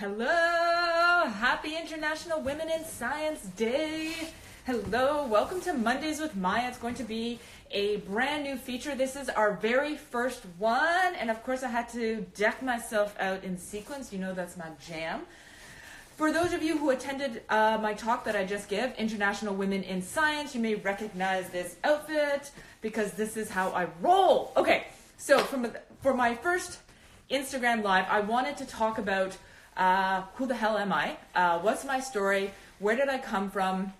Hello! Happy International Women in Science Day! Hello, welcome to Mondays with Maya. It's going to be a brand new feature. This is our very first one, and of course I had to deck myself out in sequins. You know that's my jam. For those of you who attended my talk that I just gave, International Women in Science, you may recognize this outfit because this is how I roll. Okay, so for my first Instagram Live, I wanted to talk about who the hell am I? What's my story? Where did I come from?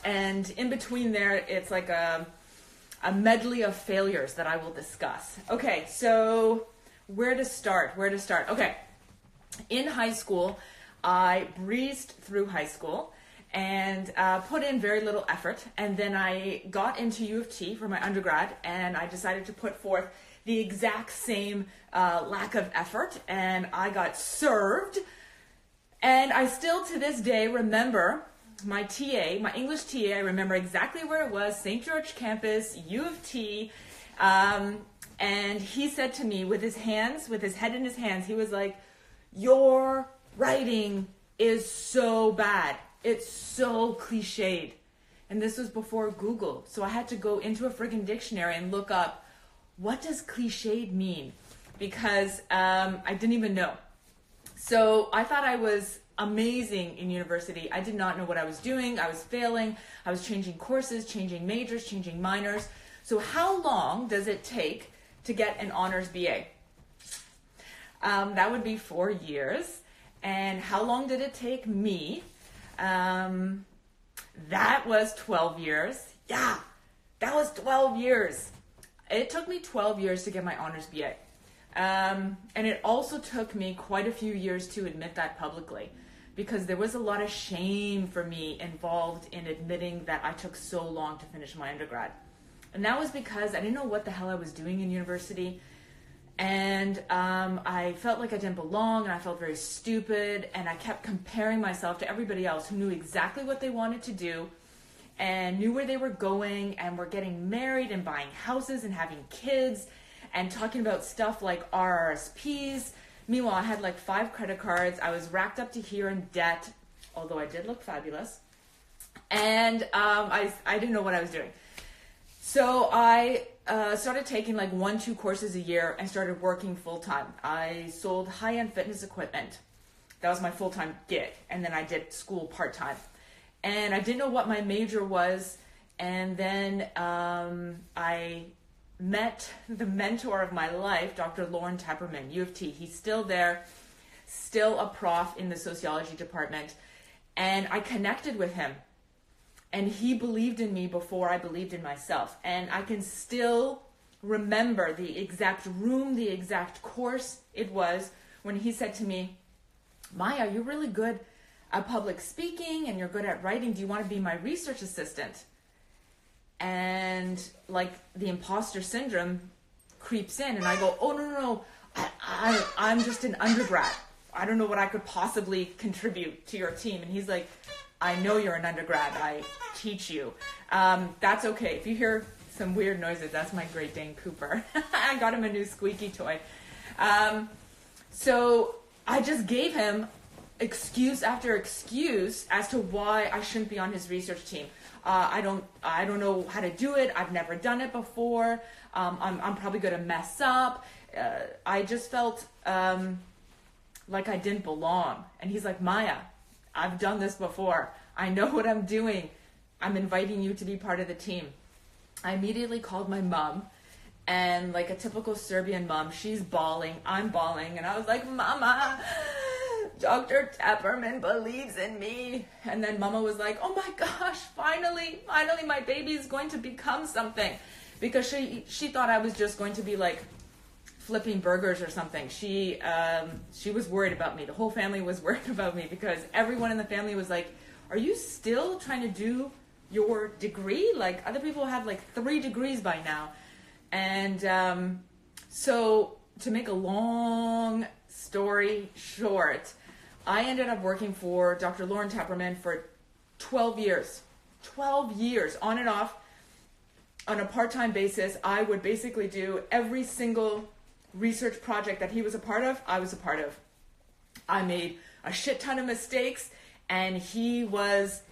And in between there, it's like a medley of failures that I will discuss. Okay, so where to start? Okay, in high school, I breezed through high school and put in very little effort. And then I got into U of T for my undergrad, and I decided to put forth the exact same lack of effort, and I got served. And I still to this day remember my TA, my English TA. I remember exactly where it was, St. George campus, U of T. And he said to me with his head in his hands, he was like, "Your writing is so bad. It's so cliched." And this was before Google. So I had to go into a friggin' dictionary and look up, what does cliched mean? Because I didn't even know. So I thought I was amazing in university. I did not know what I was doing. I was failing. I was changing courses, changing majors, changing minors. So how long does it take to get an honors BA? That would be 4 years. And how long did it take me? That was 12 years. Yeah, that was 12 years. It took me 12 years to get my honors BA. And it also took me quite a few years to admit that publicly, because there was a lot of shame for me involved in admitting that I took so long to finish my undergrad. And that was because I didn't know what the hell I was doing in university. And I felt like I didn't belong, and I felt very stupid, and I kept comparing myself to everybody else who knew exactly what they wanted to do and knew where they were going and were getting married and buying houses and having kids and talking about stuff like RRSPs. Meanwhile, I had like 5 credit cards. I was racked up to here in debt, although I did look fabulous. And I didn't know what I was doing. So I started taking like 1-2 courses a year and started working full-time. I sold high-end fitness equipment. That was my full-time gig. And then I did school part-time. And I didn't know what my major was. And then I met the mentor of my life, Dr. Lauren Tepperman, U of T. He's still there, still a prof in the sociology department. And I connected with him. And he believed in me before I believed in myself. And I can still remember the exact room, the exact course it was when he said to me, "Maya, you're really good at public speaking and you're good at writing. Do you want to be my research assistant?" And like the imposter syndrome creeps in, and I go, "Oh, no. I'm just an undergrad. I don't know what I could possibly contribute to your team." And he's like, "I know you're an undergrad. I teach you. That's okay. If you hear some weird noises, that's my Great Dane Cooper." I got him a new squeaky toy. So I just gave him excuse after excuse as to why I shouldn't be on his research team. I don't know how to do it. I've never done it before. I'm probably going to mess up. I just felt like I didn't belong. And he's like, "Maya, I've done this before. I know what I'm doing. I'm inviting you to be part of the team." I immediately called my mom, and like a typical Serbian mom, she's bawling, I'm bawling, and I was like, "Mama, Dr. Tepperman believes in me." And then Mama was like, "Oh my gosh, finally my baby is going to become something." Because she thought I was just going to be like flipping burgers or something. She was worried about me. The whole family was worried about me because everyone in the family was like, "Are you still trying to do your degree? Like other people have like 3 degrees by now." And so to make a long story short, I ended up working for Dr. Lauren Tepperman for 12 years. 12 years on and off on a part-time basis. I would basically do every single research project that he was a part of, I was a part of. I made a shit ton of mistakes, and he was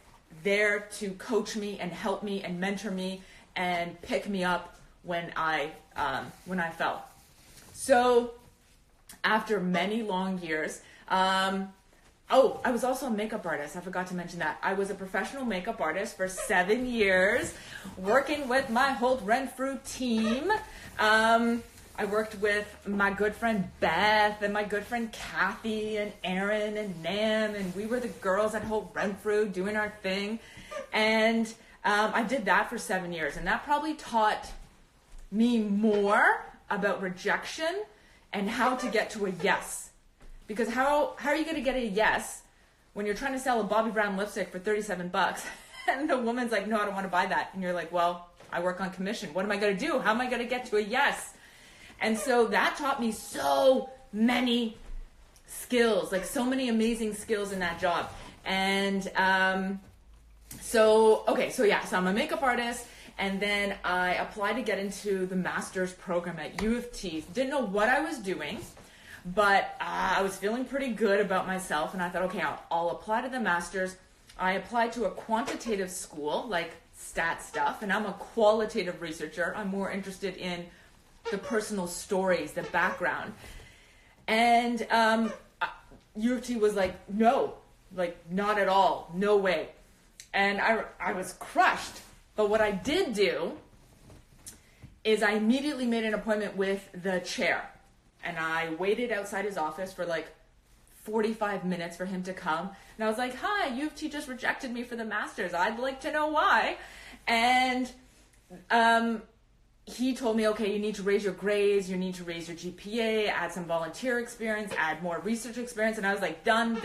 there to coach me and help me and mentor me and pick me up when I fell. So after many long years, I was also a makeup artist. I forgot to mention that. I was a professional makeup artist for 7 years, working with my Holt Renfrew team. I worked with my good friend Beth and my good friend Kathy and Erin and Nam, and we were the girls at Holt Renfrew doing our thing. And I did that for 7 years, and that probably taught me more about rejection and how to get to a yes. Because how are you going to get a yes when you're trying to sell a Bobbi Brown lipstick for $37 and the woman's like, no, I don't want to buy that. And you're like, well, I work on commission. What am I going to do? How am I going to get to a yes? And so that taught me so many skills, like so many amazing skills in that job. And so I'm a makeup artist. And then I applied to get into the master's program at U of T. Didn't know what I was doing, but I was feeling pretty good about myself. And I thought, okay, I'll apply to the master's. I applied to a quantitative school, like stat stuff. And I'm a qualitative researcher. I'm more interested in the personal stories, the background. And U of T was like, no, like not at all, no way. And I was crushed. But what I did do is I immediately made an appointment with the chair. And I waited outside his office for like 45 minutes for him to come. And I was like, hi, U of T just rejected me for the master's. I'd like to know why. And he told me, okay, you need to raise your grades, you need to raise your GPA, add some volunteer experience, add more research experience. And I was like, done.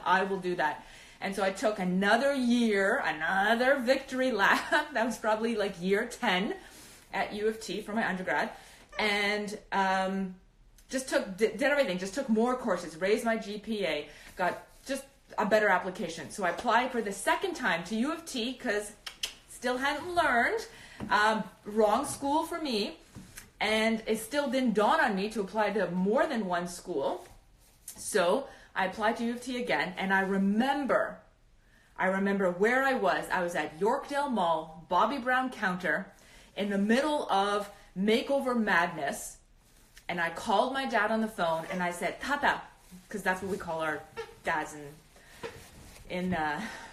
I will do that. And so I took another year, another victory lap. That was probably like year 10 at U of T for my undergrad. And did everything, just took more courses, raised my GPA, got just a better application. So I applied for the second time to U of T because still hadn't learned. Wrong school for me. And it still didn't dawn on me to apply to more than one school. So I applied to U of T again, and I remember where I was. I was at Yorkdale Mall, Bobbi Brown counter, in the middle of makeover madness, and I called my dad on the phone, and I said, Tata, because that's what we call our dads in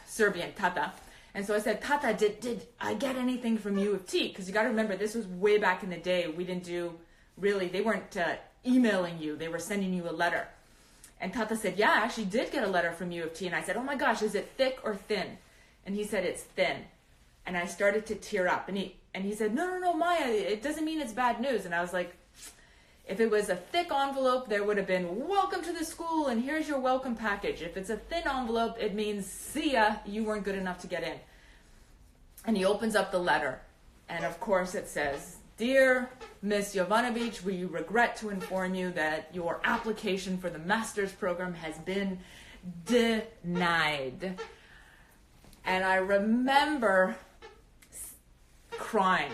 Serbian, Tata. And so I said, Tata, did I get anything from U of T? Because you got to remember, this was way back in the day. We didn't they weren't emailing you. They were sending you a letter. And Tata said, yeah, I actually did get a letter from U of T. And I said, oh my gosh, is it thick or thin? And he said, it's thin. And I started to tear up. And he said, no, Maja, it doesn't mean it's bad news. And I was like, if it was a thick envelope, there would have been, welcome to the school, and here's your welcome package. If it's a thin envelope, it means, see ya, you weren't good enough to get in. And he opens up the letter. And of course it says, Dear Miss Jovanovic, we regret to inform you that your application for the master's program has been denied. And I remember crying,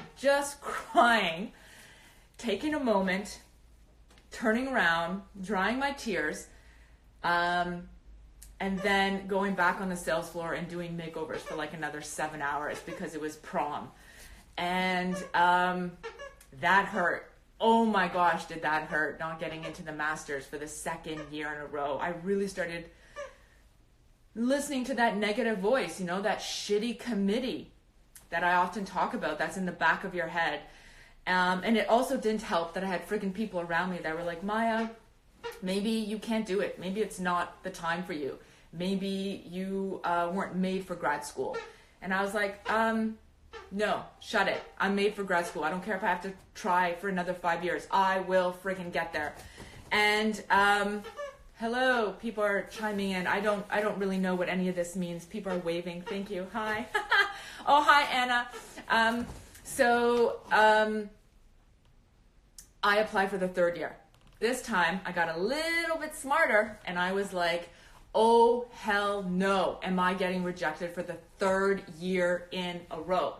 taking a moment, turning around, drying my tears, and then going back on the sales floor and doing makeovers for like another 7 hours because it was prom. And that hurt. Oh my gosh, did that hurt, not getting into the master's for the second year in a row. I really started listening to that negative voice, that shitty committee that I often talk about that's in the back of your head. And it also didn't help that I had freaking people around me that were like, Maja, maybe you can't do it. Maybe it's not the time for you. Maybe you weren't made for grad school. And I was like, no, shut it. I'm made for grad school. I don't care if I have to try for another 5 years. I will freaking get there. And hello, people are chiming in. I don't really know what any of this means. People are waving. Thank you. Hi. Oh, hi, Anna. I applied for the third year. This time I got a little bit smarter and I was like, oh, hell no. Am I getting rejected for the third year in a row?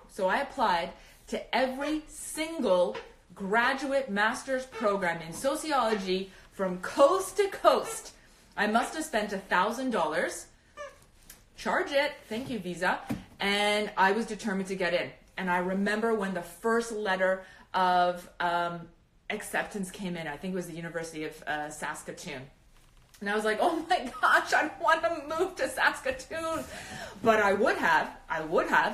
So I applied to every single graduate master's program in sociology from coast to coast. I must have spent $1,000. Charge it. Thank you, Visa. And I was determined to get in. And I remember when the first letter of acceptance came in. I think it was the University of Saskatoon. And I was like, oh my gosh, I want to move to Saskatoon. But I would have,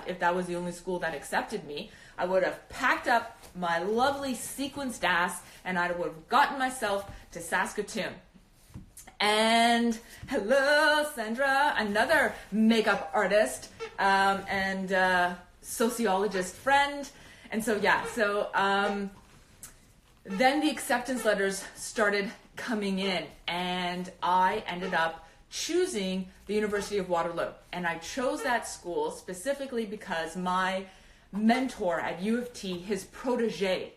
if that was the only school that accepted me, I would have packed up my lovely sequenced ass and I would have gotten myself to Saskatoon. And hello, Sandra, another makeup artist and sociologist friend. And so, then the acceptance letters started coming in, and I ended up choosing the University of Waterloo. And I chose that school specifically because my mentor at U of T, his protege,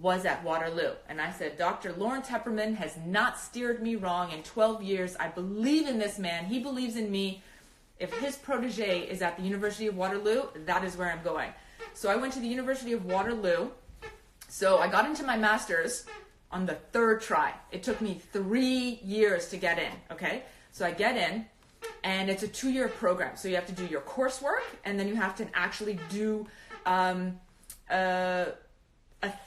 was at Waterloo. And I said, Dr. Lawrence Hepperman has not steered me wrong in 12 years. I believe in this man. He believes in me. If his protege is at the University of Waterloo, that is where I'm going. So I went to the University of Waterloo. So I got into my master's on the third try. It took me 3 years to get in, okay? So I get in, and it's a 2-year program. So you have to do your coursework, and then you have to actually do a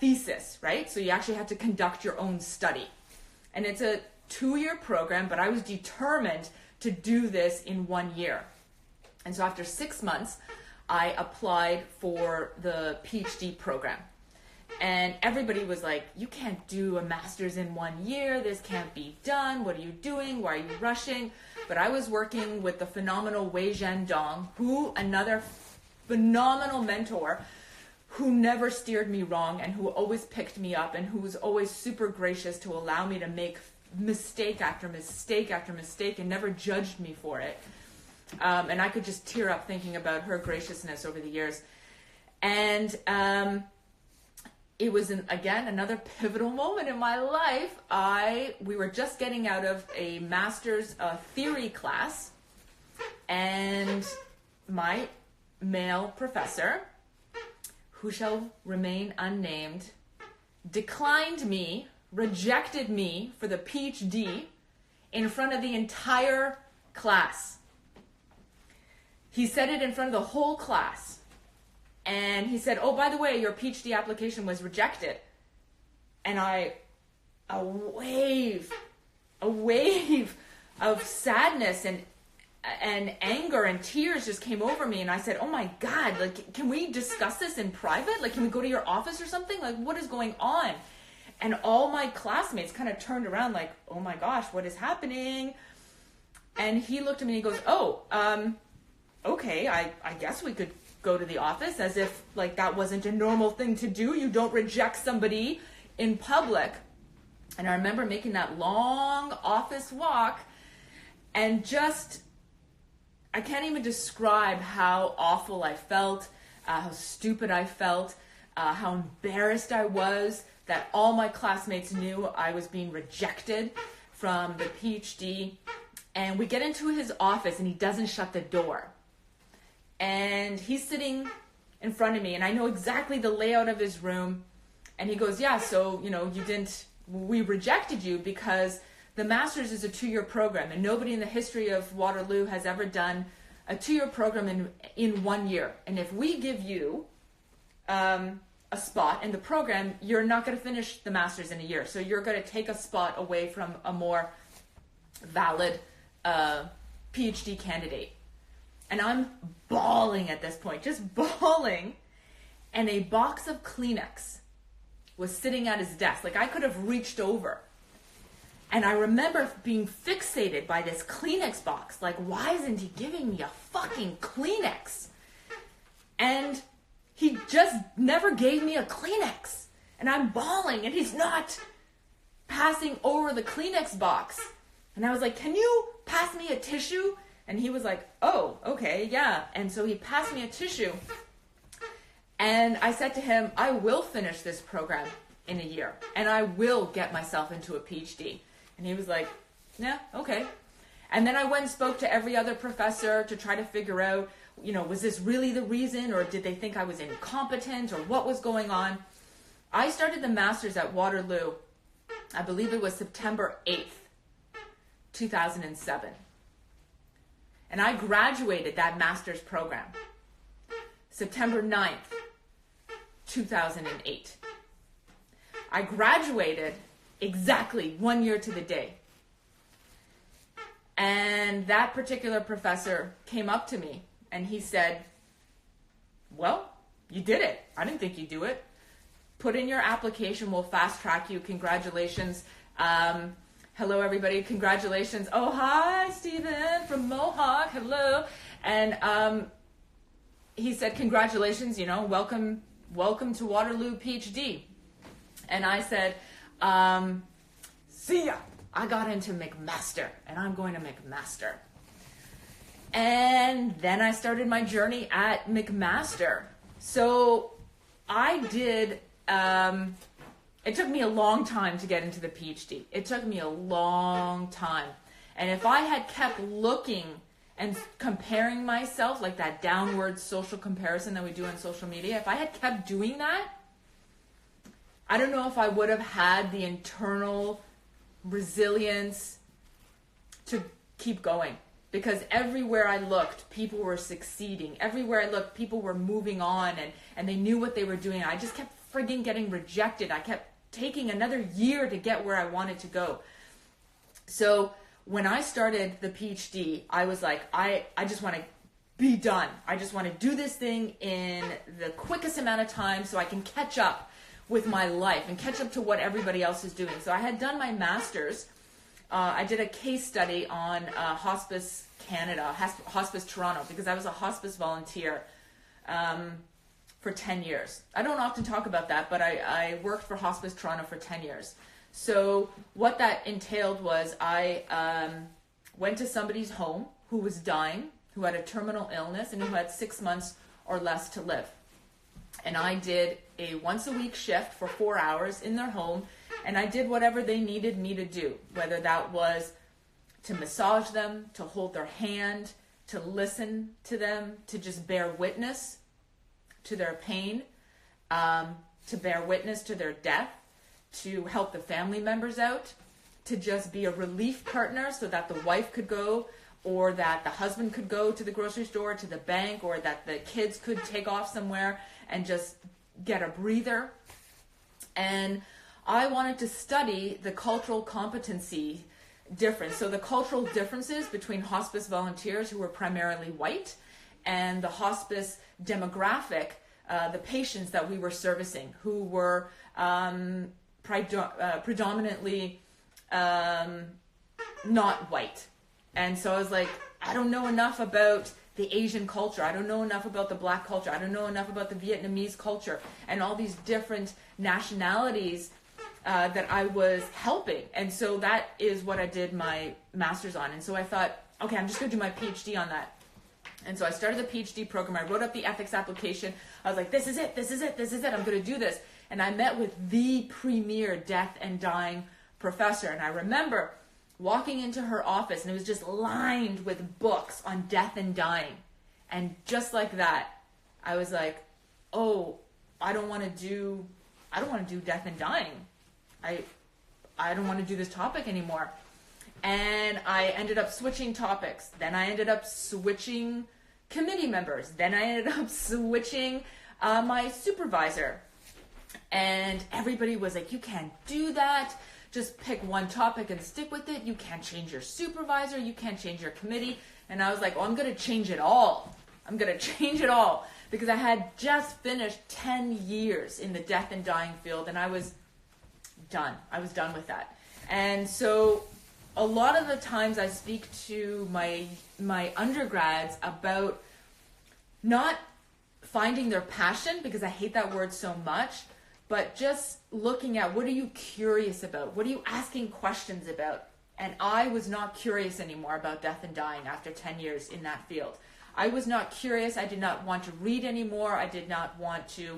thesis, right? So you actually have to conduct your own study. And it's a 2-year program, but I was determined to do this in 1 year. And so after 6 months, I applied for the PhD program. And everybody was like, you can't do a master's in 1 year. This can't be done. What are you doing? Why are you rushing? But I was working with the phenomenal Wei Zhendong, who another phenomenal mentor who never steered me wrong and who always picked me up and who was always super gracious to allow me to make mistake after mistake after mistake and never judged me for it. And I could just tear up thinking about her graciousness over the years. And it was, again, another pivotal moment in my life. We were just getting out of a master's theory class, and my male professor, who shall remain unnamed, declined me, rejected me for the PhD in front of the entire class. He said it in front of the whole class. And he said, oh, by the way, your PhD application was rejected. And a wave of sadness and anger and tears just came over me. And I said, oh my God, like, can we discuss this in private? Like, can we go to your office or something? Like, what is going on? And all my classmates kind of turned around like, oh my gosh, what is happening? And he looked at me and he goes, oh, okay, I guess we could go to the office, as if like that wasn't a normal thing to do. You don't reject somebody in public. And I remember making that long office walk and just, I can't even describe how awful I felt, how stupid I felt, how embarrassed I was that all my classmates knew I was being rejected from the PhD. And we get into his office and he doesn't shut the door. And he's sitting in front of me, and I know exactly the layout of his room. And he goes, yeah, so, we rejected you because the master's is a 2-year program, and nobody in the history of Waterloo has ever done a 2-year program in 1 year. And if we give you a spot in the program, you're not going to finish the master's in a year. So you're going to take a spot away from a more valid PhD candidate. And I'm bawling at this point, just bawling. And a box of Kleenex was sitting at his desk. Like, I could have reached over. And I remember being fixated by this Kleenex box. Like, why isn't he giving me a fucking Kleenex? And he just never gave me a Kleenex. And I'm bawling, and he's not passing over the Kleenex box. And I was like, can you pass me a tissue? And he was like, oh, okay, yeah. And so he passed me a tissue. And I said to him, I will finish this program in a year. And I will get myself into a PhD. And he was like, yeah, okay. And then I went and spoke to every other professor to try to figure out, was this really the reason? Or did they think I was incompetent? Or what was going on? I started the master's at Waterloo I believe it was September 8th, 2007. And I graduated that master's program September 9th, 2008. I graduated exactly 1 year to the day. And that particular professor came up to me and he said, well, you did it. I didn't think you'd do it. Put in your application. We'll fast track you. Congratulations. Hello, everybody. Congratulations. Oh, hi, Stephen from Mohawk. Hello. And he said, congratulations, welcome to Waterloo PhD. And I said, see ya. I got into McMaster, and I'm going to McMaster. And then I started my journey at McMaster. So I did, it took me a long time to get into the PhD. It took me a long time. And if I had kept looking and comparing myself, like that downward social comparison that we do on social media, if I had kept doing that, I don't know if I would have had the internal resilience to keep going. Because everywhere I looked, people were succeeding. Everywhere I looked, people were moving on and they knew what they were doing. I just kept frigging getting rejected. I kept taking another year to get where I wanted to go. So when I started the PhD, I was like, I just want to be done. I just want to do this thing in the quickest amount of time so I can catch up with my life and catch up to what everybody else is doing. So I had done my master's. I did a case study on Hospice Canada, Hospice Toronto, because I was a hospice volunteer for 10 years. I don't often talk about that, but I worked for Hospice Toronto for 10 years. So what that entailed was I went to somebody's home who was dying, who had a terminal illness, and who had 6 months or less to live. And I did a once-a-week shift for 4 hours in their home, and I did whatever they needed me to do, whether that was to massage them, to hold their hand, to listen to them, to just bear witness to their pain, to bear witness to their death, to help the family members out, to just be a relief partner so that the wife could go, or that the husband could go to the grocery store, to the bank, or that the kids could take off somewhere and just get a breather. And I wanted to study the cultural competency difference. So the cultural differences between hospice volunteers who were primarily white and the hospice demographic, the patients that we were servicing who were predominantly not white. And so I was like, I don't know enough about the Asian culture. I don't know enough about the Black culture. I don't know enough about the Vietnamese culture and all these different nationalities that I was helping. And so that is what I did my master's on. And so I thought, okay, I'm just going to do my PhD on that. And so I started the PhD program. I wrote up the ethics application. I was like, this is it. I'm going to do this. And I met with the premier death and dying professor. And I remember walking into her office, and it was just lined with books on death and dying. And just like that, I was like, oh, I don't want to do death and dying. I don't want to do this topic anymore. And I ended up switching topics. Then I ended up switching committee members. Then I ended up switching my supervisor. And everybody was like, you can't do that. Just pick one topic and stick with it. You can't change your supervisor. You can't change your committee. And I was like, I'm going to change it all. Because I had just finished 10 years in the death and dying field, and I was done. I was done with that. And so a lot of the times I speak to my undergrads about not finding their passion, because I hate that word so much, but just looking at what are you curious about? What are you asking questions about? And I was not curious anymore about death and dying after 10 years in that field. I was not curious. I did not want to read anymore. I did not want to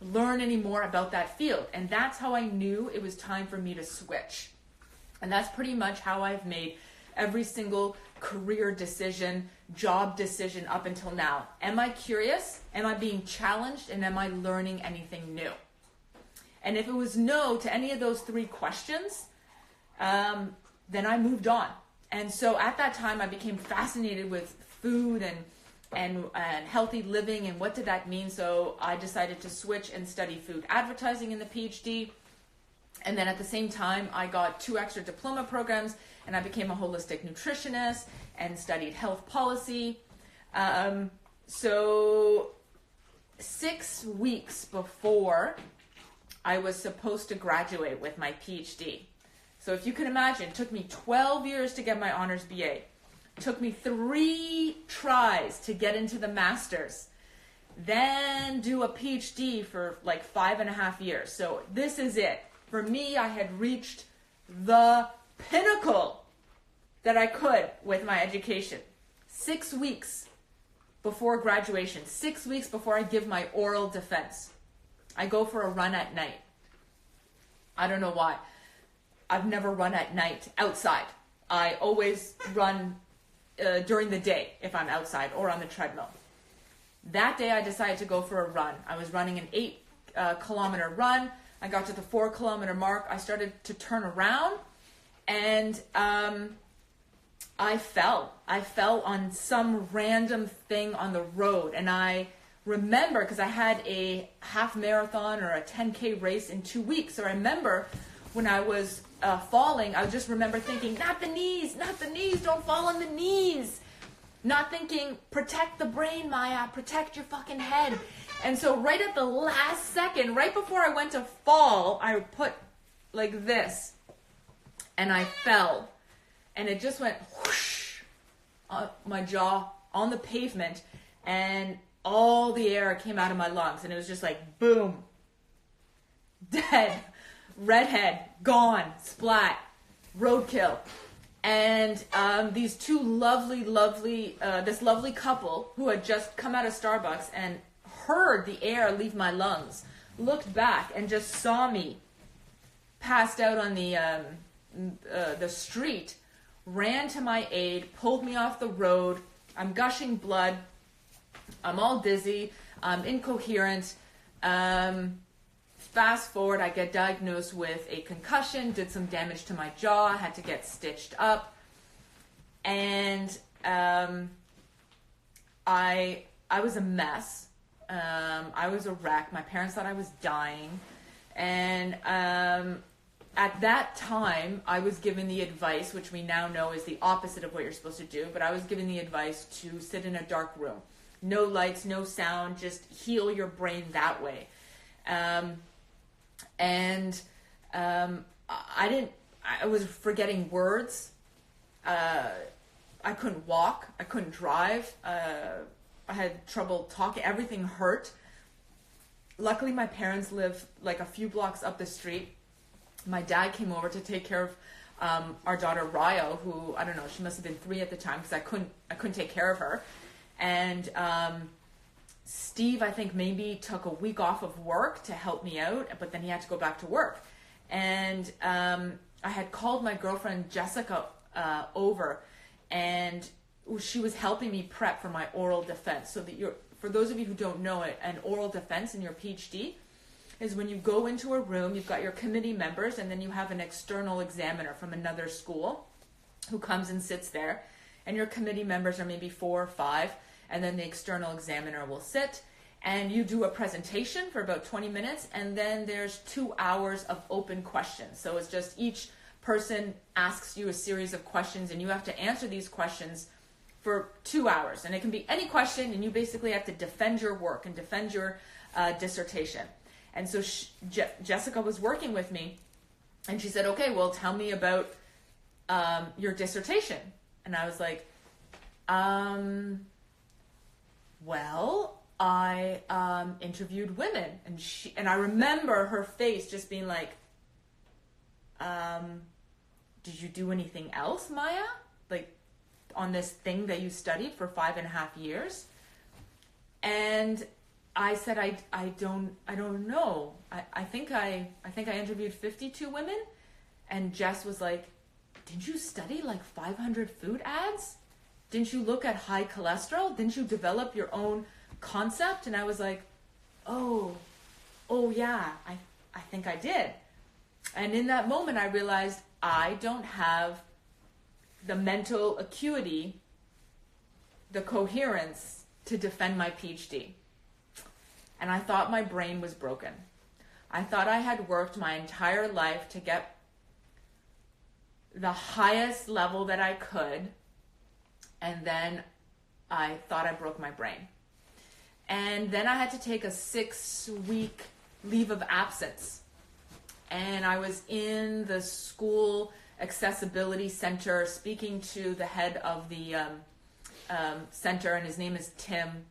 learn any more about that field. And that's how I knew it was time for me to switch. And that's pretty much how I've made every single career decision, job decision up until now. Am I curious? Am I being challenged? And am I learning anything new? And if it was no to any of those 3 questions, then I moved on. And so at that time, I became fascinated with food and healthy living and what did that mean. So I decided to switch and study food advertising in the PhD. And then at the same time, I got 2 extra diploma programs and I became a holistic nutritionist and studied health policy. So 6 weeks before I was supposed to graduate with my PhD. So if you can imagine, it took me 12 years to get my honors BA. It took me 3 tries to get into the master's. Then do a PhD for like 5.5 years. So this is it. For me, I had reached the pinnacle that I could with my education. 6 weeks before graduation, 6 weeks before I give my oral defense, I go for a run at night. I don't know why. I've never run at night outside. I always run during the day if I'm outside or on the treadmill. That day I decided to go for a run. I was running an 8-kilometer run. I got to the 4-kilometer mark. I started to turn around and I fell. I fell on some random thing on the road. And I remember, because I had a half marathon or a 10K race in 2 weeks. So I remember when I was falling, I just remember thinking, not the knees, don't fall on the knees. Not thinking, protect the brain, Maja, protect your fucking head. And so right at the last second, right before I went to fall, I put like this and I fell. And it just went whoosh on my jaw on the pavement and all the air came out of my lungs. And it was just like, boom, dead, redhead, gone, splat, roadkill. And these 2 this lovely couple who had just come out of Starbucks and heard the air leave my lungs, looked back and just saw me passed out on the street, ran to my aid, pulled me off the road. I'm gushing blood. I'm all dizzy. I'm incoherent. Fast forward, I get diagnosed with a concussion, did some damage to my jaw, had to get stitched up. And I was a mess. I was a wreck. My parents thought I was dying. And at that time, I was given the advice, which we now know is the opposite of what you're supposed to do, but I was given the advice to sit in a dark room. No lights, no sound, just heal your brain that way. I was forgetting words. I couldn't walk. I couldn't drive. I had trouble talking. Everything hurt. Luckily, my parents live like a few blocks up the street. My dad came over to take care of our daughter Ryo, who, I don't know, she must have been 3 at the time because I couldn't take care of her. And Steve, I think, maybe took a week off of work to help me out, but then he had to go back to work. And I had called my girlfriend Jessica over, and she was helping me prep for my oral defense. So that for those of you who don't know it, an oral defense in your PhD is when you go into a room, you've got your committee members, and then you have an external examiner from another school who comes and sits there, and your committee members are maybe 4 or 5, and then the external examiner will sit, and you do a presentation for about 20 minutes, and then there's 2 hours of open questions. So it's just each person asks you a series of questions, and you have to answer these questions for 2 hours. And it can be any question, and you basically have to defend your work and defend your dissertation. And so Jessica was working with me, and she said, okay, well, tell me about your dissertation. And I was like, well, I interviewed women. And I remember her face just being like, did you do anything else, Maja? Like, on this thing that you studied for 5.5 years? And I said, I don't know. I think I interviewed 52 women. And Jess was like, didn't you study like 500 food ads? Didn't you look at high cholesterol? Didn't you develop your own concept? And I was like, oh yeah, I think I did. And in that moment, I realized I don't have the mental acuity, the coherence to defend my PhD. And I thought my brain was broken. I thought I had worked my entire life to get the highest level that I could, and then I thought I broke my brain. And then I had to take a 6-week leave of absence. And I was in the school accessibility center speaking to the head of the center, and his name is Tim.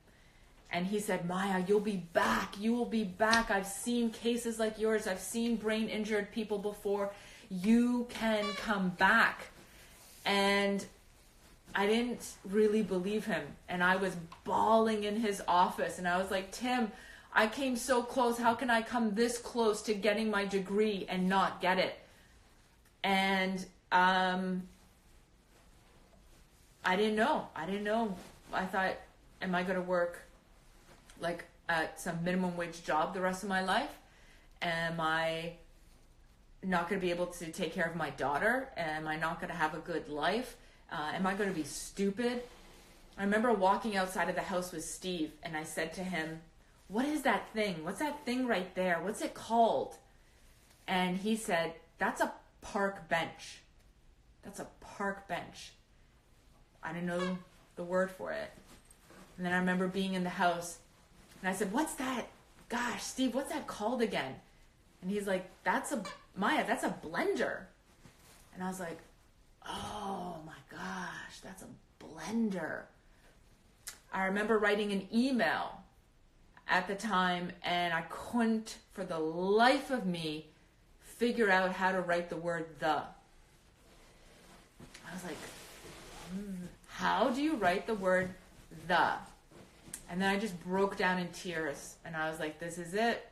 And he said, Maja, you'll be back. You will be back. I've seen cases like yours. I've seen brain injured people before. You can come back. And I didn't really believe him. And I was bawling in his office. And I was like, Tim, I came so close. How can I come this close to getting my degree and not get it? And I didn't know. I thought, am I going to work like at some minimum wage job the rest of my life? Am I not going to be able to take care of my daughter? Am I not going to have a good life? Am I going to be stupid? I remember walking outside of the house with Steve, and I said to him, what is that thing? What's that thing right there? What's it called? And he said, that's a park bench. That's a park bench. I didn't know the word for it. And then I remember being in the house, and I said, what's that? Gosh, Steve, what's that called again? And he's like, Maja, that's a blender. And I was like, oh my gosh, that's a blender. I remember writing an email at the time, and I couldn't, for the life of me, figure out how to write the word the. I was like, how do you write the word the? And then I just broke down in tears, and I was like, this is it.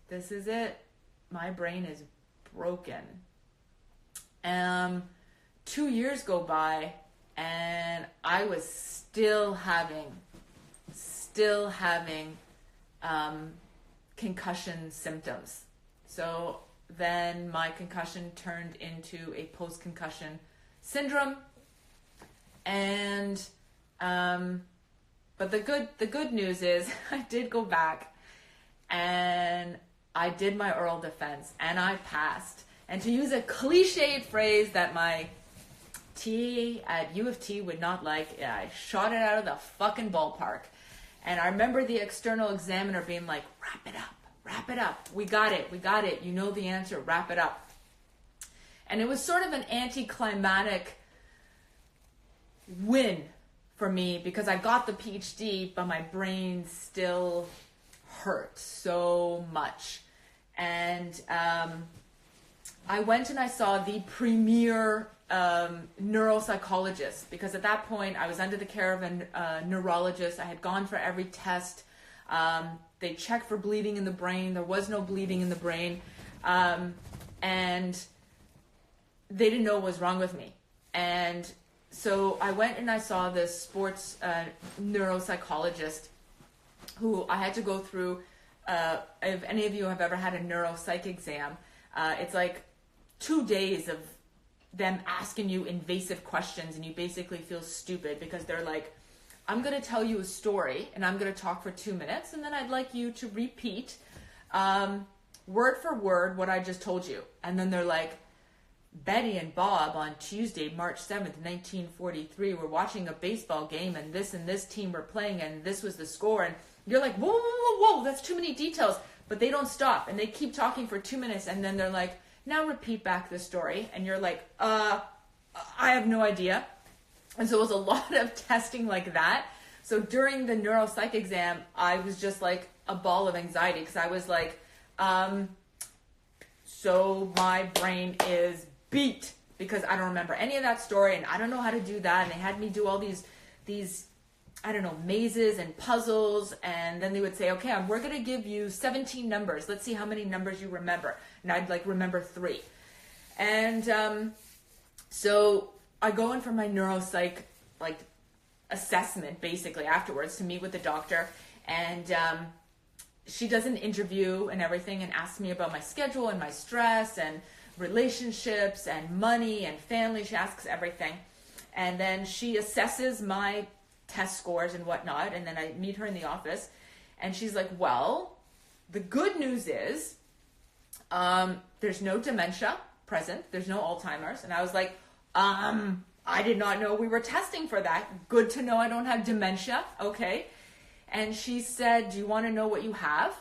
This is it. My brain is broken. 2 years go by, and I was still having concussion symptoms. So then my concussion turned into a post-concussion syndrome. And but the good news is I did go back, and I did my oral defense, and I passed. And to use a cliched phrase that my TA at U of T would not like, I shot it out of the fucking ballpark. And I remember the external examiner being like, wrap it up. We got it. You know the answer, wrap it up. And it was sort of an anticlimactic win for me, because I got the PhD, but my brain still hurt so much. And I went and I saw the premier neuropsychologist, because at that point I was under the care of a neurologist. I had gone for every test. They checked for bleeding in the brain. There was no bleeding in the brain. And they didn't know what was wrong with me. And so I went and I saw this sports neuropsychologist, who I had to go through. If any of you have ever had a neuropsych exam, it's like 2 days of them asking you invasive questions, and you basically feel stupid because they're like, I'm going to tell you a story and I'm going to talk for 2 minutes, and then I'd like you to repeat word for word what I just told you. And then they're like, Betty and Bob on Tuesday, March 7th, 1943, were watching a baseball game, and this team were playing, and this was the score. And you're like, whoa, that's too many details. But they don't stop, and they keep talking for 2 minutes, and then they're like, now repeat back the story. And you're like, I have no idea. And so it was a lot of testing like that. So during the neuropsych exam, I was just like a ball of anxiety, because I was like, so my brain is beat, because I don't remember any of that story, and I don't know how to do that. And they had me do all these I don't know, mazes and puzzles. And then they would say, okay, we're going to give you 17 numbers. Let's see how many numbers you remember. And I'd like remember 3. And so I go in for my neuropsych assessment basically afterwards to meet with the doctor. And she does an interview and everything and asks me about my schedule and my stress and relationships and money and family. She asks everything. And then she assesses my test scores and whatnot. And then I meet her in the office. And she's like, well, the good news is there's no dementia present. There's no Alzheimer's. And I was like, I did not know we were testing for that. Good to know I don't have dementia. Okay. And she said, do you want to know what you have?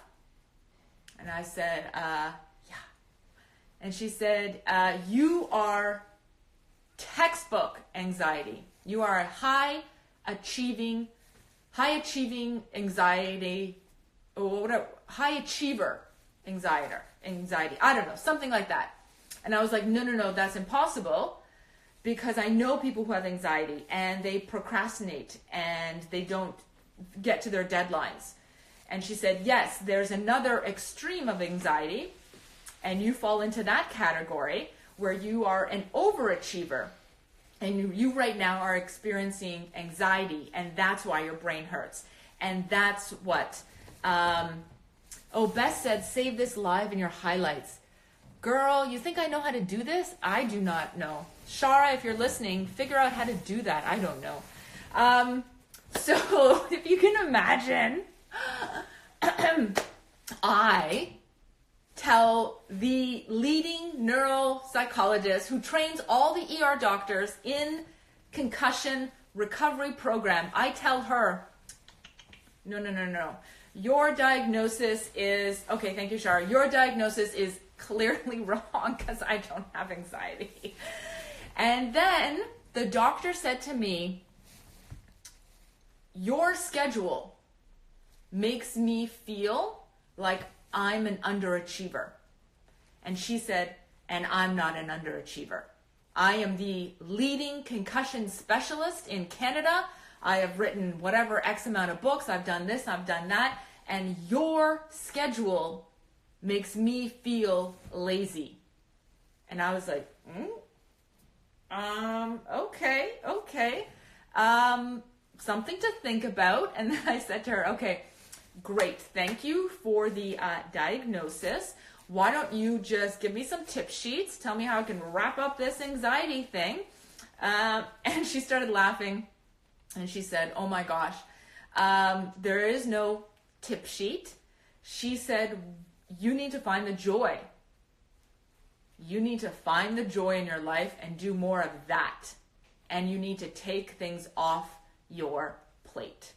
And I said, yeah. And she said, you are textbook anxiety. You are a high achieving anxiety, or whatever, high achiever anxiety. I don't know, something like that. And I was like, no, that's impossible, because I know people who have anxiety and they procrastinate and they don't get to their deadlines. And she said, yes, there's another extreme of anxiety, and you fall into that category where you are an overachiever, and you right now are experiencing anxiety, and that's why your brain hurts. And that's what Beth said, save this live in your highlights. Girl, you think I know how to do this? I do not know. Shara, if you're listening, figure out how to do that. I don't know. So if you can imagine, I tell the leading neuropsychologist who trains all the ER doctors in concussion recovery program, I tell her, no. Your diagnosis is, okay, thank you, Shara. Your diagnosis is clearly wrong because I don't have anxiety. And then the doctor said to me, your schedule makes me feel like I'm an underachiever. And she said, and I'm not an underachiever. I am the leading concussion specialist in Canada. I have written whatever X amount of books. I've done this, I've done that. And your schedule makes me feel lazy. And I was like, okay. Something to think about. And then I said to her, okay, great. Thank you for the diagnosis. Why don't you just give me some tip sheets? Tell me how I can wrap up this anxiety thing. And she started laughing. And she said, oh my gosh, there is no tip sheet. She said, you need to find the joy. You need to find the joy in your life and do more of that. And you need to take things off your plate.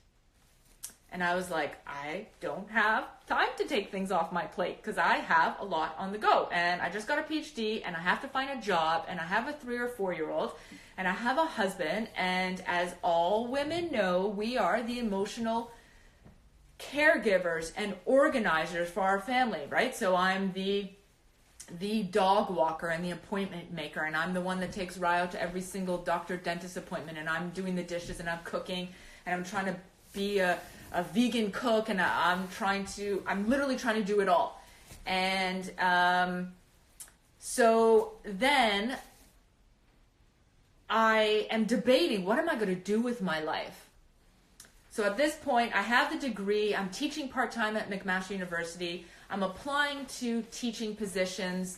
And I was like, I don't have time to take things off my plate because I have a lot on the go. And I just got a PhD and I have to find a job and I have a 3 or 4 year old and I have a husband. And as all women know, we are the emotional caregivers and organizers for our family, right? So I'm the dog walker and the appointment maker, and I'm the one that takes Ryo to every single doctor dentist appointment, and I'm doing the dishes and I'm cooking and I'm trying to be a vegan cook, and I'm literally trying to do it all. And so then I am debating, what am I going to do with my life? So at this point, I have the degree. I'm teaching part-time at McMaster University. I'm applying to teaching positions.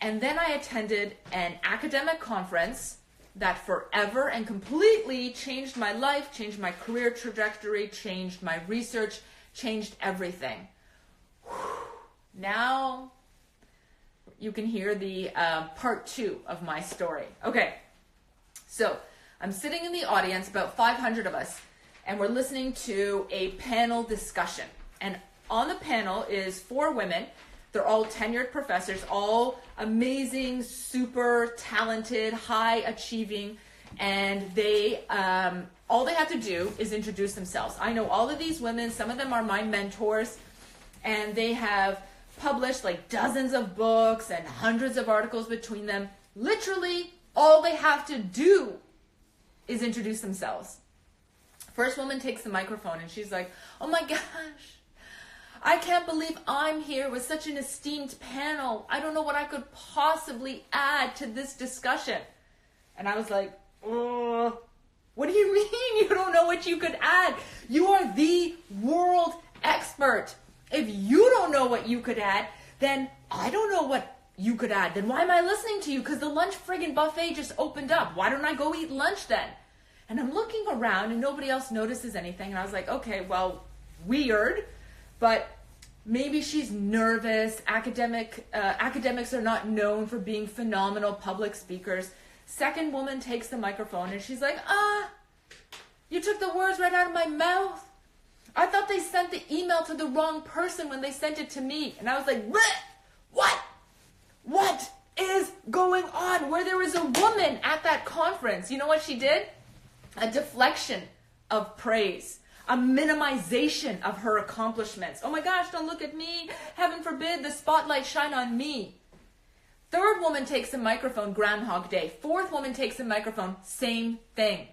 And then I attended an academic conference that forever and completely changed my life, changed my career trajectory, changed my research, changed everything. Now you can hear the part 2 of my story. Okay, so I'm sitting in the audience, about 500 of us, and we're listening to a panel discussion. And on the panel is 4 women. They're all tenured professors, all amazing, super talented, high achieving, and they all they have to do is introduce themselves. I know all of these women. Some of them are my mentors, and they have published like dozens of books and hundreds of articles between them. Literally, all they have to do is introduce themselves. First woman takes the microphone and she's like, oh my gosh, I can't believe I'm here with such an esteemed panel. I don't know what I could possibly add to this discussion. And I was like, what do you mean you don't know what you could add? You are the world expert If you don't know what you could add, then I don't know what you could add. Then why am I listening to you? Because the lunch friggin' buffet just opened up. Why don't I go eat lunch then? And I'm looking around and nobody else notices anything. And I was like, okay, well, weird, but maybe she's nervous. Academics are not known for being phenomenal public speakers. Second woman takes the microphone and she's like, you took the words right out of my mouth. I thought they sent the email to the wrong person when they sent it to me. And I was like, what? What is going on? Where there was a woman at that conference, you know what she did? A deflection of praise. A minimization of her accomplishments. Oh my gosh, don't look at me. Heaven forbid the spotlight shine on me. Third woman takes the microphone, Groundhog Day. Fourth woman takes the microphone, same thing.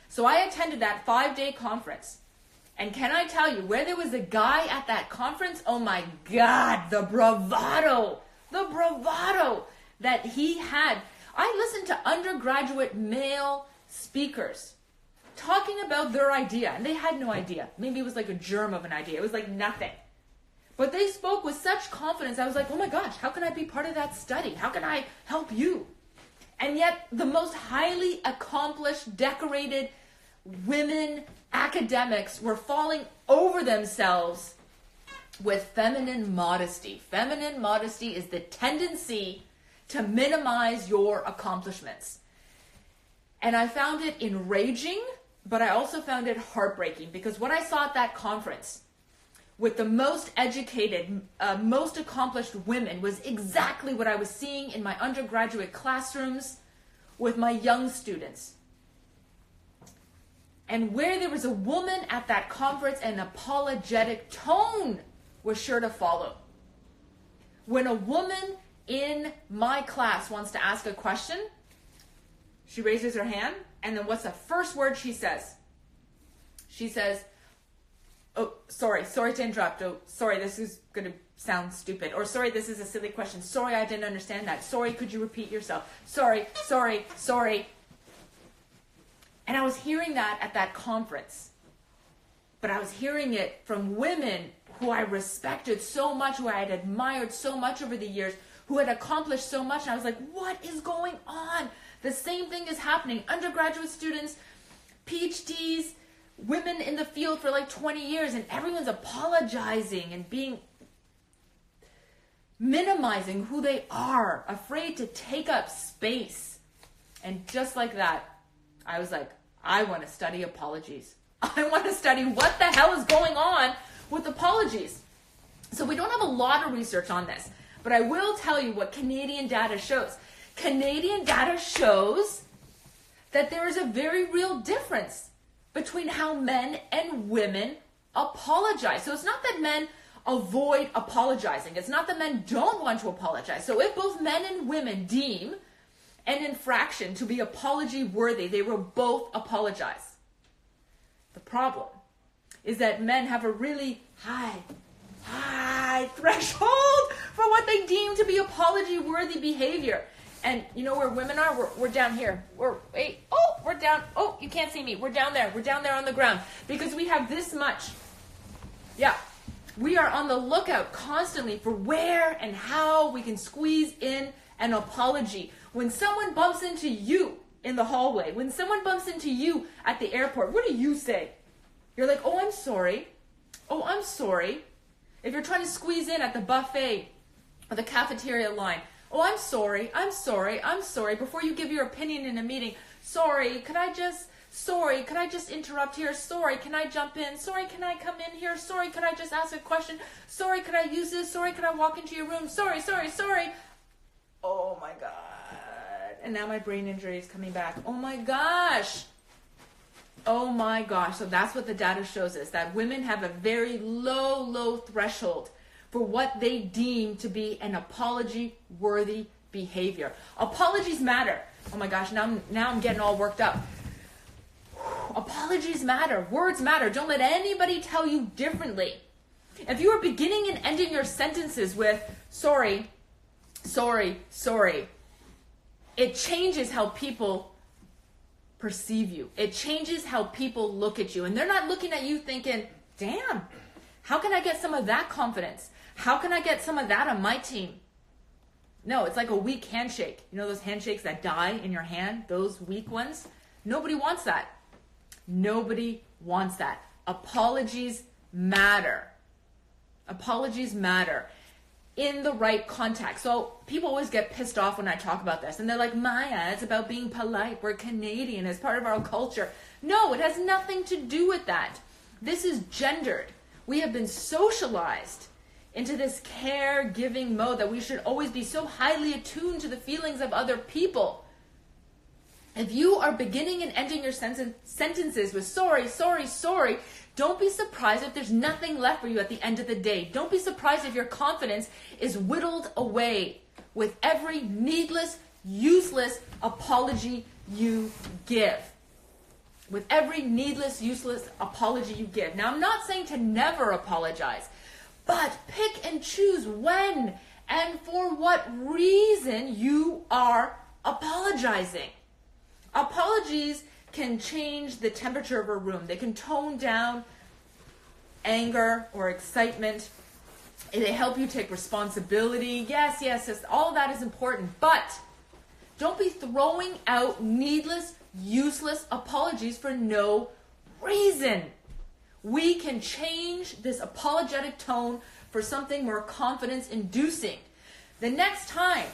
So I attended that 5-day conference. And can I tell you, where there was a guy at that conference, oh my God, the bravado that he had. I listened to undergraduate male speakers talking about their idea, and they had no idea. Maybe it was like a germ of an idea. It was like nothing. But they spoke with such confidence. I was like, oh my gosh, how can I be part of that study? How can I help you? And yet the most highly accomplished, decorated women academics were falling over themselves with feminine modesty. Feminine modesty is the tendency to minimize your accomplishments. And I found it enraging, but I also found it heartbreaking, because what I saw at that conference with the most educated, most accomplished women was exactly what I was seeing in my undergraduate classrooms with my young students. And where there was a woman at that conference, an apologetic tone was sure to follow. When a woman in my class wants to ask a question, she raises her hand, and then what's the first word she says? She says, oh, sorry to interrupt. Oh, sorry, this is going to sound stupid. Or sorry, this is a silly question. Sorry, I didn't understand that. Sorry, could you repeat yourself? Sorry. And I was hearing that at that conference. But I was hearing it from women who I respected so much, who I had admired so much over the years, who had accomplished so much. And I was like, what is going on? The same thing is happening. Undergraduate students, PhDs, women in the field for like 20 years, and everyone's apologizing and minimizing who they are, afraid to take up space. And just like that, I was like, I want to study apologies. I want to study what the hell is going on with apologies. So we don't have a lot of research on this, but I will tell you what Canadian data shows. Canadian data shows that there is a very real difference between how men and women apologize. So it's not that men avoid apologizing. It's not that men don't want to apologize. So if both men and women deem an infraction to be apology worthy, they will both apologize. The problem is that men have a really high threshold for what they deem to be apology worthy behavior. And you know where women are? We're down here. We're down. Oh, you can't see me. We're down there. We're down there on the ground. Because we have this much. Yeah. We are on the lookout constantly for where and how we can squeeze in an apology. When someone bumps into you in the hallway, when someone bumps into you at the airport, what do you say? You're like, oh, I'm sorry. Oh, I'm sorry. If you're trying to squeeze in at the buffet or the cafeteria line, oh, I'm sorry. Before you give your opinion in a meeting, sorry, could I just interrupt here? Sorry, can I jump in? Sorry, can I come in here? Sorry, could I just ask a question? Sorry, could I use this? Sorry, could I walk into your room? Sorry. Oh my God. And now my brain injury is coming back. Oh my gosh. So that's what the data shows us, that women have a very low threshold for what they deem to be an apology-worthy behavior. Apologies matter. Oh my gosh, now I'm getting all worked up. Apologies matter. Words matter. Don't let anybody tell you differently. If you are beginning and ending your sentences with sorry, it changes how people perceive you. It changes how people look at you. And they're not looking at you thinking, damn, How can I get some of that confidence? How can I get some of that on my team? No, it's like a weak handshake. You know those handshakes that die in your hand? Those weak ones? Nobody wants that. Nobody wants that. Apologies matter. Apologies matter in the right context. So people always get pissed off when I talk about this. And they're like, Maja, it's about being polite. We're Canadian. It's part of our culture. No, it has nothing to do with that. This is gendered. We have been socialized into this caregiving mode that we should always be so highly attuned to the feelings of other people. If you are beginning and ending your sentences with sorry, sorry, sorry, don't be surprised if there's nothing left for you at the end of the day. Don't be surprised if your confidence is whittled away with every needless, useless apology you give. With every needless, useless apology you give. Now, I'm not saying to never apologize, but pick and choose when and for what reason you are apologizing. Apologies can change the temperature of a room. They can tone down anger or excitement. They help you take responsibility. Yes, all of that is important. But don't be throwing out needless, useless apologies for no reason. We can change this apologetic tone for something more confidence-inducing. The next time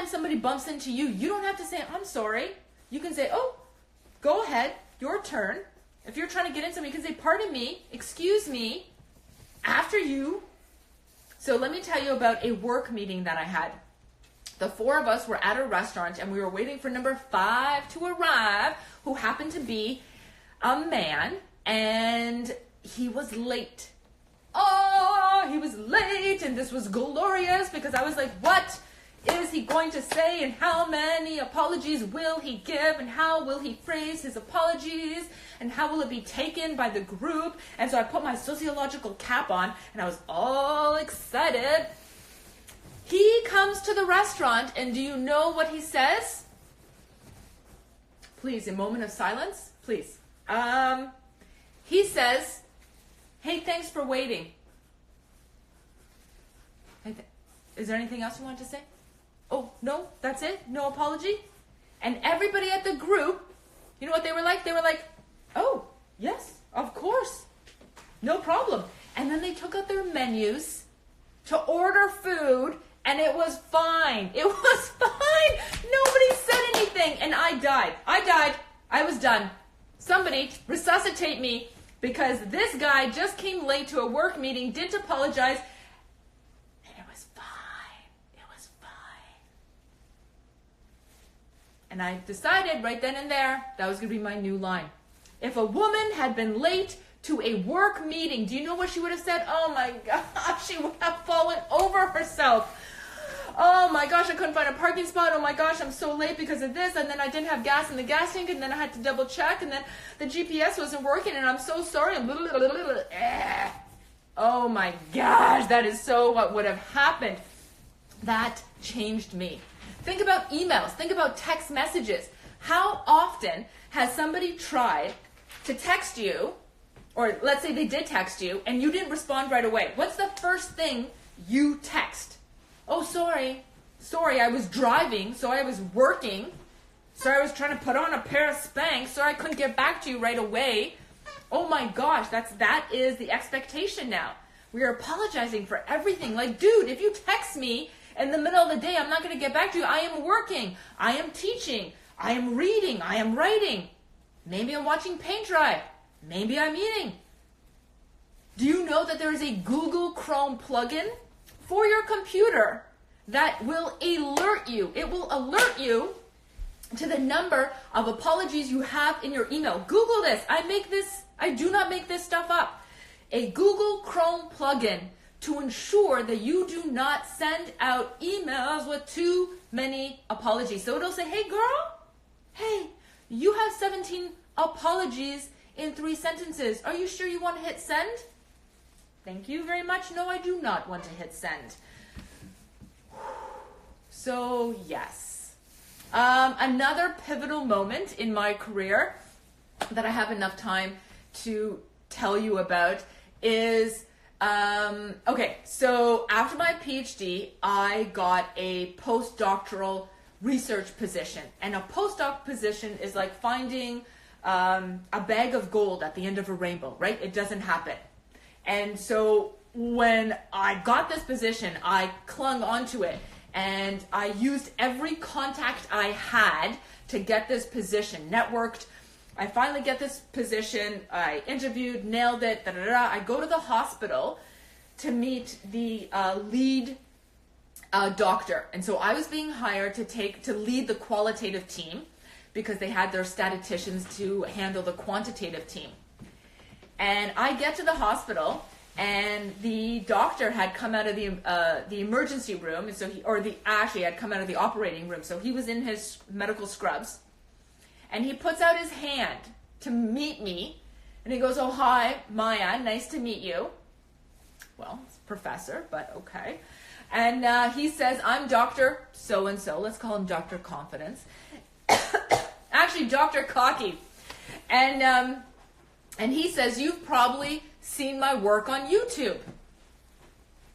somebody bumps into you, you don't have to say, I'm sorry. You can say, oh, go ahead, your turn. If you're trying to get in something, you can say, pardon me, excuse me, after you. So let me tell you about a work meeting that I had. The four of us were at a restaurant and we were waiting for number 5 to arrive, who happened to be a man, and he was late. Oh, he was late, and this was glorious because I was like, what is he going to say, and how many apologies will he give, and how will he phrase his apologies, and how will it be taken by the group? And so I put my sociological cap on, and I was all excited. He comes to the restaurant, and do you know what he says? Please, a moment of silence, please. He says, hey, thanks for waiting. Is there anything else you want to say? Oh, no, that's it? No apology? And everybody at the group, you know what they were like? They were like, oh, yes, of course. No problem. And then they took out their menus to order food, and it was fine. It was fine. Nobody said anything, and I died. I was done. Somebody resuscitate me, because this guy just came late to a work meeting, didn't apologize, and it was fine. It was fine. And I decided right then and there that was going to be my new line. If a woman had been late to a work meeting, do you know what she would have said? Oh my gosh, she would have fallen over herself. Oh my gosh, I couldn't find a parking spot. Oh my gosh, I'm so late because of this. And then I didn't have gas in the gas tank, and then I had to double check, and then the GPS wasn't working, and I'm so sorry. Oh my gosh, that is so what would have happened. That changed me. Think about emails. Think about text messages. How often has somebody tried to text you, or let's say they did text you, and you didn't respond right away? What's the first thing you text? Oh, sorry, I was driving, so I was working, sorry, I was trying to put on a pair of Spanx, sorry, I couldn't get back to you right away. Oh my gosh, that is the expectation now. We are apologizing for everything. Like, dude, if you text me in the middle of the day, I'm not going to get back to you. I am working, I am teaching, I am reading, I am writing. Maybe I'm watching paint dry. Maybe I'm eating. Do you know that there is a Google Chrome plugin for your computer that will alert you? It will alert you to the number of apologies you have in your email. Google this. I do not make this stuff up. A Google Chrome plugin to ensure that you do not send out emails with too many apologies. So it'll say, hey girl, hey, you have 17 apologies in 3 sentences. Are you sure you want to hit send? Thank you very much. No, I do not want to hit send. So, yes. Another pivotal moment in my career that I have enough time to tell you about is, okay, so after my PhD, I got a postdoctoral research position. And a postdoc position is like finding a bag of gold at the end of a rainbow, right? It doesn't happen. And so when I got this position, I clung onto it and I used every contact I had to get this position, networked. I finally get this position, I interviewed, nailed it, I go to the hospital to meet the lead doctor. And so I was being hired to lead the qualitative team because they had their statisticians to handle the quantitative team. And I get to the hospital, and the doctor had come out of the emergency room, and so he had come out of the operating room. So he was in his medical scrubs, and he puts out his hand to meet me, and he goes, "Oh, hi, Maja, nice to meet you." Well, it's professor, but okay. And he says, "I'm Dr. So-and-so." Let's call him Dr. Confidence. Actually, Dr. Cocky. And he says, "You've probably seen my work on YouTube."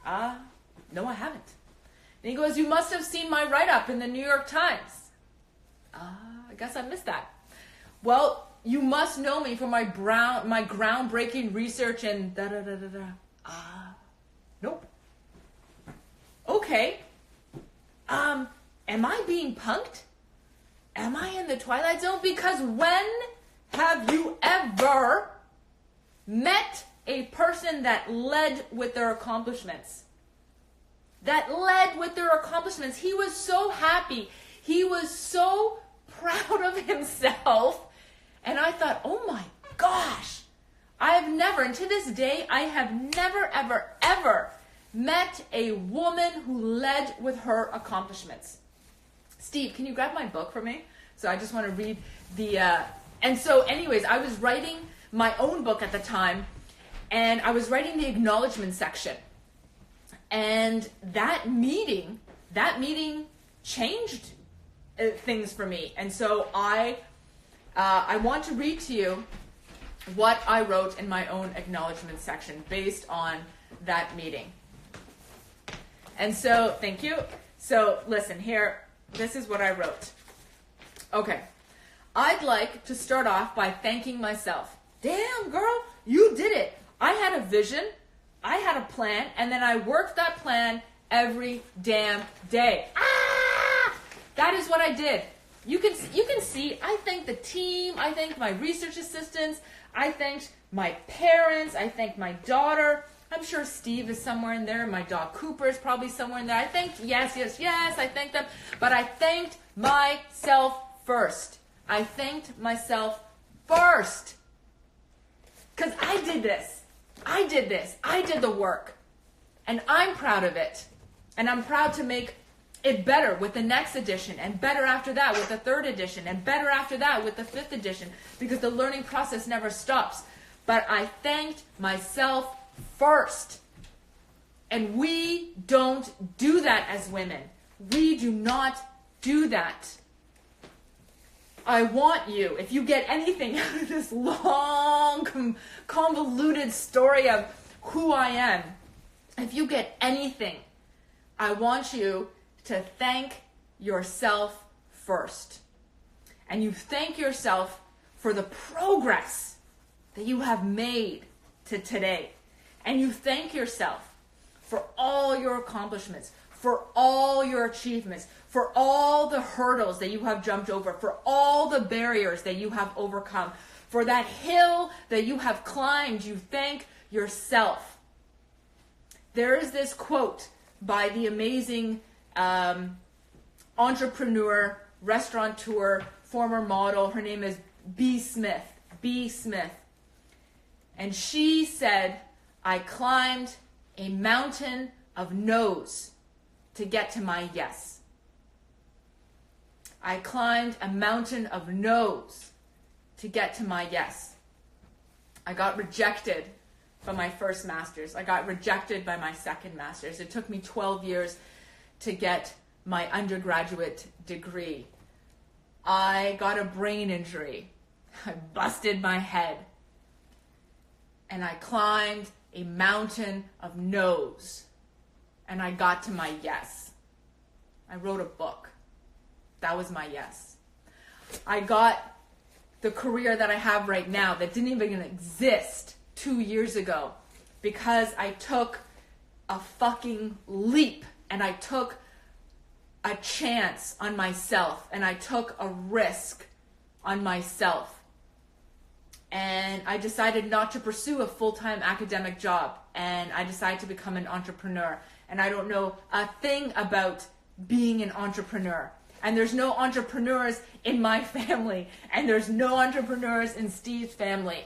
No, I haven't. And he goes, "You must have seen my write-up in the New York Times." I guess I missed that. "Well, you must know me for my groundbreaking research and da-da-da-da-da." Nope. Okay. Am I being punked? Am I in the Twilight Zone? Because when have you ever met a person that led with their accomplishments? He was so happy. He was so proud of himself. And I thought, oh my gosh, and to this day, I have never, ever, ever met a woman who led with her accomplishments. Steve, can you grab my book for me? So I just want to read and so anyways, I was writing my own book at the time, and I was writing the Acknowledgment Section. And that meeting changed things for me. And so I want to read to you what I wrote in my own Acknowledgment Section based on that meeting. And so, thank you. So, listen here. This is what I wrote. Okay. "I'd like to start off by thanking myself." Damn, girl, you did it. I had a vision, I had a plan, and then I worked that plan every damn day. That is what I did. You can see, I thanked the team, I thanked my research assistants, I thanked my parents, I thanked my daughter. I'm sure Steve is somewhere in there. My dog Cooper is probably somewhere in there. I thanked, yes, I thanked them. But I thanked myself first. I thanked myself first. Because I did this. I did the work. And I'm proud of it. And I'm proud to make it better with the next edition, and better after that with the third edition, and better after that with the fifth edition, because the learning process never stops. But I thanked myself first. And we don't do that as women. We do not do that. I want you, if you get anything out of this long, convoluted story of who I am, if you get anything, I want you to thank yourself first. And you thank yourself for the progress that you have made to today. And you thank yourself for all your accomplishments, for all your achievements, for all the hurdles that you have jumped over, for all the barriers that you have overcome, for that hill that you have climbed. You thank yourself. There is this quote by the amazing entrepreneur, restaurateur, former model. Her name is B. Smith. And she said, "I climbed a mountain of no's to get to my yes." I climbed a mountain of no's to get to my yes. I got rejected from my first master's. I got rejected by my second master's. It took me 12 years to get my undergraduate degree. I got a brain injury. I busted my head. And I climbed a mountain of no's. And I got to my yes. I wrote a book. That was my yes. I got the career that I have right now that didn't even exist 2 years ago because I took a fucking leap and I took a chance on myself and I took a risk on myself. And I decided not to pursue a full-time academic job, and I decided to become an entrepreneur. And I don't know a thing about being an entrepreneur. And there's no entrepreneurs in my family, and there's no entrepreneurs in Steve's family.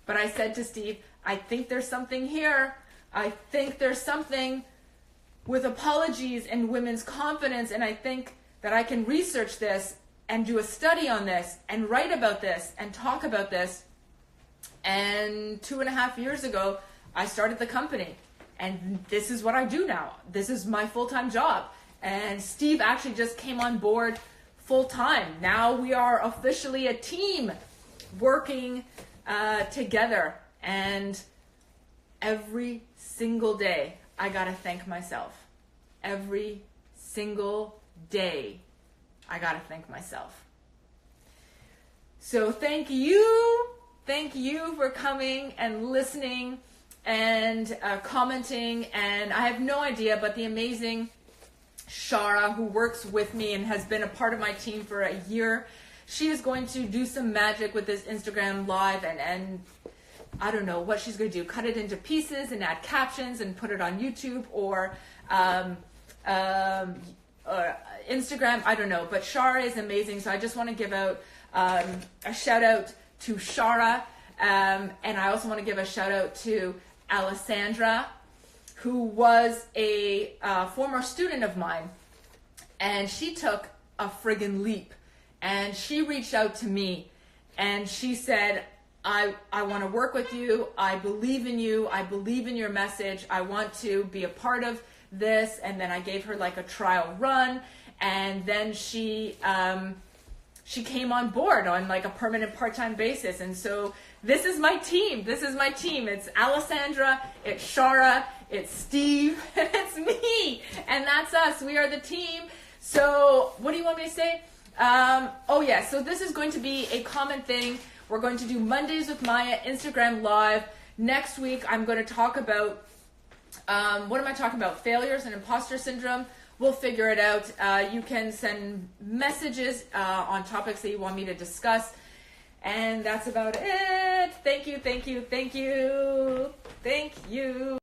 But I said to Steve, I think there's something here. I think there's something with apologies and women's confidence, and I think that I can research this and do a study on this and write about this and talk about this. And 2.5 years ago, I started the company. And this is what I do now. This is my full-time job. And Steve actually just came on board full-time. Now we are officially a team working together. And every single day, I gotta thank myself. Every single day, I gotta thank myself. So thank you. Thank you for coming and listening and commenting. And I have no idea, but the amazing Shara, who works with me and has been a part of my team for a year, she is going to do some magic with this Instagram live, and I don't know what she's going to do. Cut it into pieces and add captions and put it on YouTube or Instagram. I don't know, but Shara is amazing. So I just want to give out a shout out to Shara, and I also want to give a shout out to Alessandra, who was a former student of mine, and she took a friggin' leap, and she reached out to me, and she said, I want to work with you, I believe in you, I believe in your message, I want to be a part of this. And then I gave her like a trial run, and then she came on board on like a permanent part-time basis. And so this is my team. It's Alessandra, it's Shara, it's Steve, and it's me. And that's us. We are the team. So what do you want me to say? So this is going to be a common thing. We're going to do Mondays with Maja, Instagram Live. Next week, I'm going to talk about, what am I talking about? Failures and imposter syndrome. We'll figure it out. You can send messages on topics that you want me to discuss. And that's about it. Thank you.